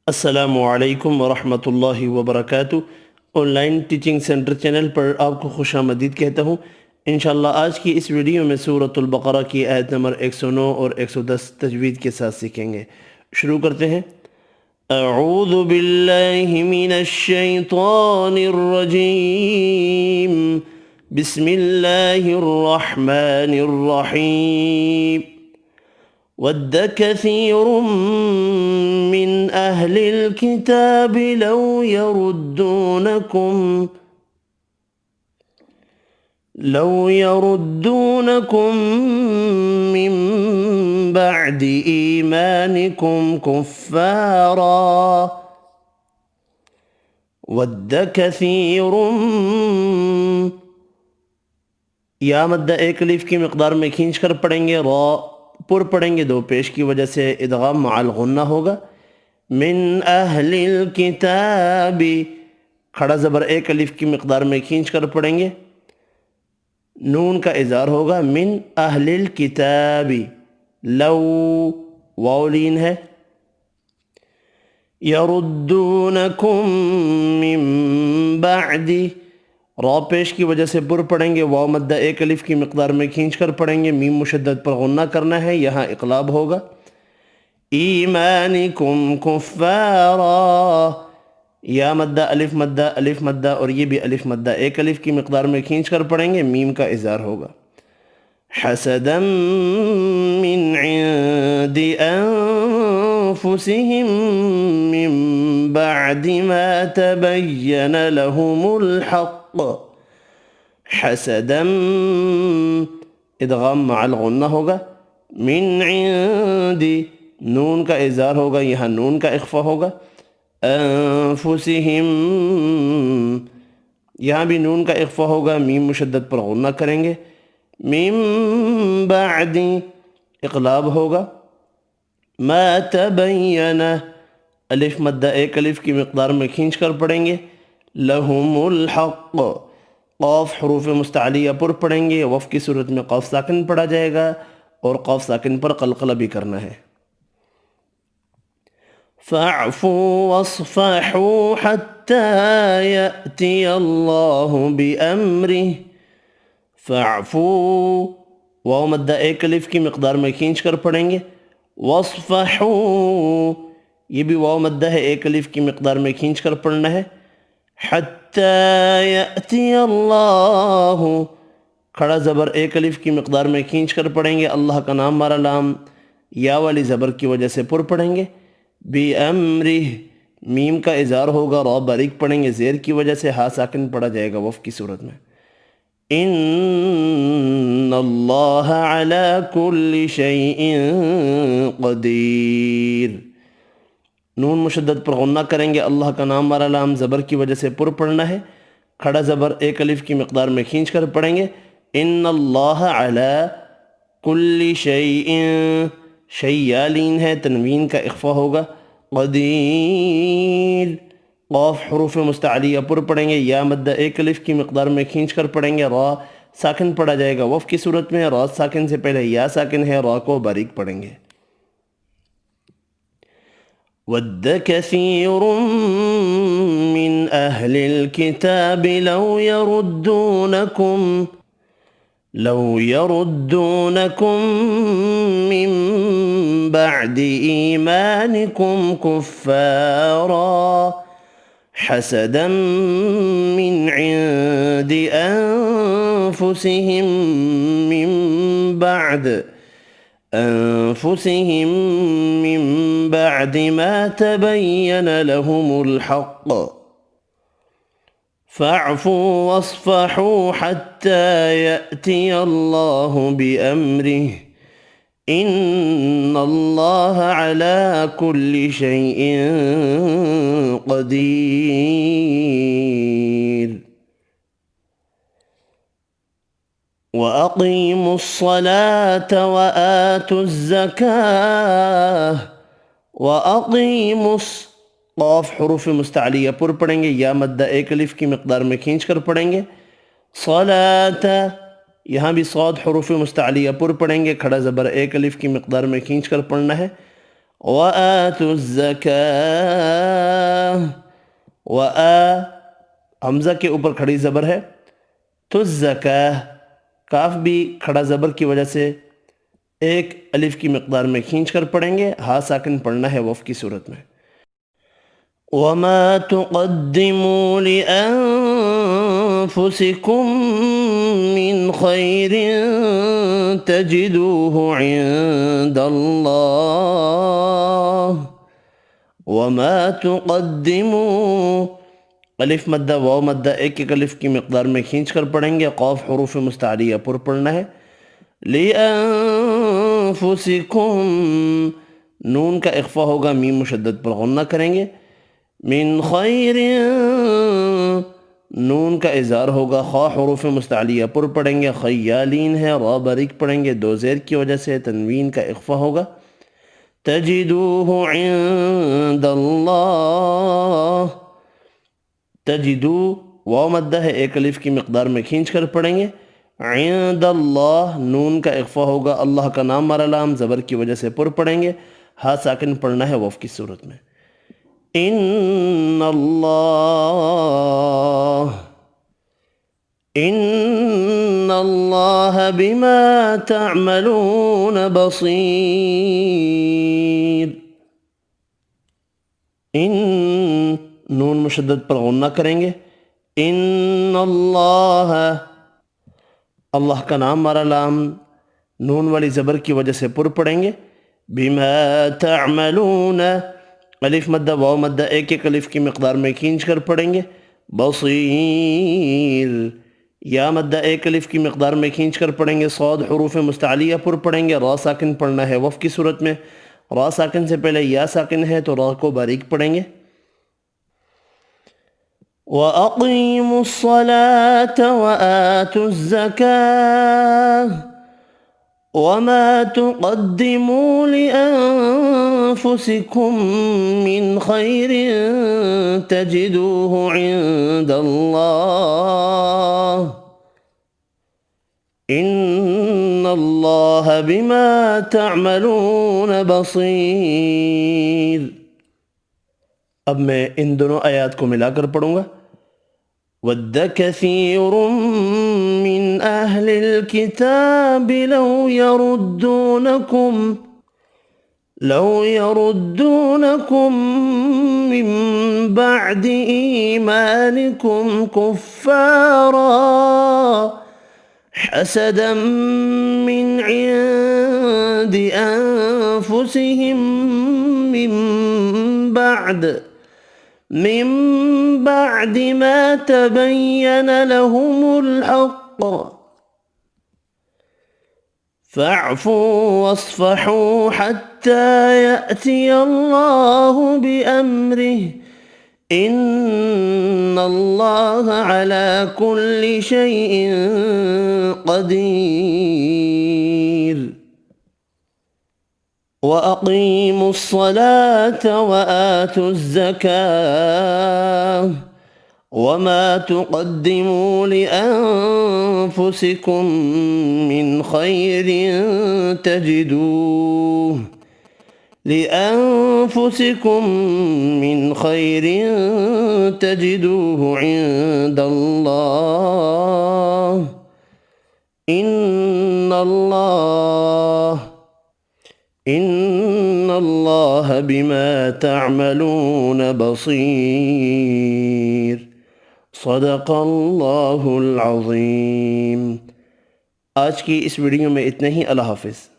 السلام علیکم ورحمۃ اللہ وبرکاتہ۔ Online teaching centre channel پر آپ کو خوش آمدید کہتا ہوں۔ انشاءاللہ آج کی اس ویڈیو میں سورۃ البقرہ کی آیت نمبر 109 اور 110 تجوید کے ساتھ سیکھیں گے۔ شروع کرتے ہیں۔ اعوذ باللہ من الشیطان الرجیم، بسم اللہ الرحمن الرحیم۔ وَدَّ كَثِيرٌ مِّنْ أَهْلِ الْكِتَابِ لَوْ يَرُدُّونَكُم مِّن بَعْدِ إِيمَانِكُمْ كُفَّارًا وَدَّ كَثِيرٌ، یا مدہ ایک الف کی مقدار میں کھینچ کر پڑھیں گے، را پر پڑھیں گے، دو پیش کی وجہ سے ادغام مع الغنہ ہوگا۔ من اہل الکتاب، کھڑا زبر ایک الف کی مقدار میں کھینچ کر پڑھیں گے، نون کا اظہار ہوگا، من اہل الکتاب۔ لو واو لین ہے، یردونکم من بعد، را پیش کی وجہ سے پر پڑھیں گے، واو مدہ ایک الف کی مقدار میں کھینچ کر پڑھیں گے، میم مشدد پر غنہ کرنا ہے، یہاں اقلاب ہوگا۔ ایمانکم کفارا، یا مدہ الف مدہ اور یہ بھی الف مدہ ایک الف کی مقدار میں کھینچ کر پڑھیں گے، میم کا اظہار ہوگا۔ حسدا من عند انفسهم من بعد ما تبين لهم الحق، حسدا ادغام مع الغنہ ہوگا، من عند نون کا اظہار ہوگا، یہاں نون کا اخفا ہوگا، انفسهم یہاں بھی نون کا اخفا ہوگا، میم مشدد پر غنہ کریں گے، من بعد اقلاب ہوگا، ما تبین الف مدہ ایک الف کی مقدار میں کھینچ کر پڑھیں گے، لہم الحق، قاف حروف مستعلیہ پر پڑھیں گے، وف کی صورت میں قاف ساکن پڑھا جائے گا اور قاف ساکن پر قلقلہ بھی کرنا ہے۔ فَاعْفُوا وَاصْفَحُوا حَتَّى يَأْتِيَ اللَّهُ بِأَمْرِهِ، فَاعْفُوا واو مدہ ایک الف کی مقدار میں کھینچ کر پڑھیں گے، وَاصْفَحُوا یہ بھی واو مدہ ہے، ایک الف کی مقدار میں کھینچ کر پڑھنا ہے، حَتَّى يَأْتِيَ اللَّهُ کھڑا زبر ایک الف کی مقدار میں کھینچ کر پڑھیں گے، اللہ کا نام مارا لام یا والی زبر کی وجہ سے پر پڑھیں گے، بِأَمْرِهِ میم کا اظہار ہوگا، را باریک پڑھیں گے، زیر کی وجہ سے ہا ساکن پڑھا جائے گا وف کی صورت میں۔ ان اللہ علی کل شیء قدیر، نون مشدد پر غنہ کریں گے، اللہ کا نام مارا لام زبر کی وجہ سے پر پڑھنا ہے، کھڑا زبر ایک الف کی مقدار میں کھینچ کر پڑھیں گے، ان اللہ علی کل شیء، شیء لین ہے، تنوین کا اخفا ہوگا، قدیر قاف حروف مستعلیہ پر پڑھیں گے، یا مدہ ایک الف کی مقدار میں کھینچ کر پڑھیں گے، را ساکن پڑھا جائے گا وف کی صورت میں، را ساکن سے پہلے یا ساکن ہے، را کو باریک پڑھیں گے۔ وَدَّ كَثِيرٌ مِّنْ أَهْلِ الْكِتَابِ لَوْ يَرُدُّونَكُم مِّن بَعْدِ إِيمَانِكُمْ كُفَّارًا حَسَدًا مِّنْ عِندِ أَنفُسِهِم من بعد ما تبين لهم الحق، فاعفوا واصفحوا حتى يأتي الله بأمره، إن الله على كل شيء قدير۔ وَأَقِيمُوا الصَّلَاةَ وَآتُوا الزَّكَاةَ، وَأَقِيمُوا قاف حروف مستعلیہ پر پڑھیں گے، یا مدہ ایک الف کی مقدار میں کھینچ کر پڑھیں گے، صلاة یہاں بھی صاد حروف مستعلیہ پر پڑھیں گے، کھڑا زبر ایک الف کی مقدار میں کھینچ کر پڑھنا ہے، وآتوا الزکاة، حمزہ کے اوپر کھڑی زبر ہے، تو الزکاة کاف بھی کھڑا زبر کی وجہ سے ایک الف کی مقدار میں کھینچ کر پڑھیں گے، ہا ساکن پڑھنا ہے وف کی صورت میں۔ وَمَا تُقَدِّمُوا لِأَنفُسِكُم مِّنْ خَيْرٍ تَجِدُوهُ عِندَ اللَّهِ وَمَا تُقَدِّمُوا، الف مدہ واو مدہ ایک ایک الف کی مقدار میں کھینچ کر پڑھیں گے، قاف حروف مستعلیہ پر پڑھنا ہے۔ لِأَنفُسِكُم، نون کا اخفا ہوگا، میم مشدد پر غنہ کریں گے۔ من خیر، نون کا اظہار ہوگا، خا حروف مستعلیہ پر پڑھیں گے، خیالین ہے، را باریک پڑھیں گے، دو زیر کی وجہ سے تنوین کا اخفا ہوگا۔ تجدوہ عند اللہ، تجدو واو مدہ ہے، ایک الف کی مقدار میں کھینچ کر پڑھیں گے۔ عند اللہ، نون کا اخفا ہوگا، اللہ کا نام مارا لام زبر کی وجہ سے پر پڑھیں گے، ہا ساکن پڑھنا ہے وف کی صورت میں۔ ان اللہ بما تعملون بصیر، ان نون مشدد پر غنہ کریں گے۔ ان اللہ، اللہ کا نام مارا لام نون والی زبر کی وجہ سے پر پڑھیں گے۔ بما تعملون، الف مدہ واو مدہ ایک ایک الف کی مقدار میں کھینچ کر پڑھیں گے۔ بصیر، یا مدہ ایک الف کی مقدار میں کھینچ کر پڑھیں گے، صاد حروف مستعلیہ پر پڑھیں گے، را ساکن پڑھنا ہے وف کی صورت میں۔ را ساکن سے پہلے یا ساکن ہے تو را کو باریک پڑھیں گے۔ وَأَقِيمُوا الصَّلَاةَ وَآتُوا الزَّكَاةَ وَمَا تُقَدِّمُوا لِأَنفُسِكُم مِّنْ خَيْرٍ تَجِدُوهُ عِندَ اللَّهِ إِنَّ اللَّهَ بِمَا تَعْمَلُونَ بَصِيرٌ۔ اب میں ان دونوں آیات کو ملا کر پڑھوں گا۔ وَدَّ كَثِيرٌ مِّنْ أَهْلِ الْكِتَابِ لَوْ يَرُدُّونَكُمْ مِنْ بَعْدِ إِيمَانِكُمْ كُفَّارًا حَسَدًا مِّنْ عِنْدِ أَنفُسِهِمْ من بعد ما تبين لهم الحق فاعفوا واصفحوا حتى يأتي الله بأمره إن الله على كل شيء قدير۔ وَأَقِيمُوا الصَّلَاةَ وَآتُوا الزَّكَاةَ وَمَا تُقَدِّمُوا لِأَنفُسِكُم مِّنْ خَيْرٍ تَجِدُوهُ عِندَ اللَّهِ إِنَّ اللَّهَ بِمَا تَعْمَلُونَ بَصِيرٌ۔ صدق اللہ العظیم۔ آج کی اس ویڈیو میں اتنا ہی، اللہ حافظ۔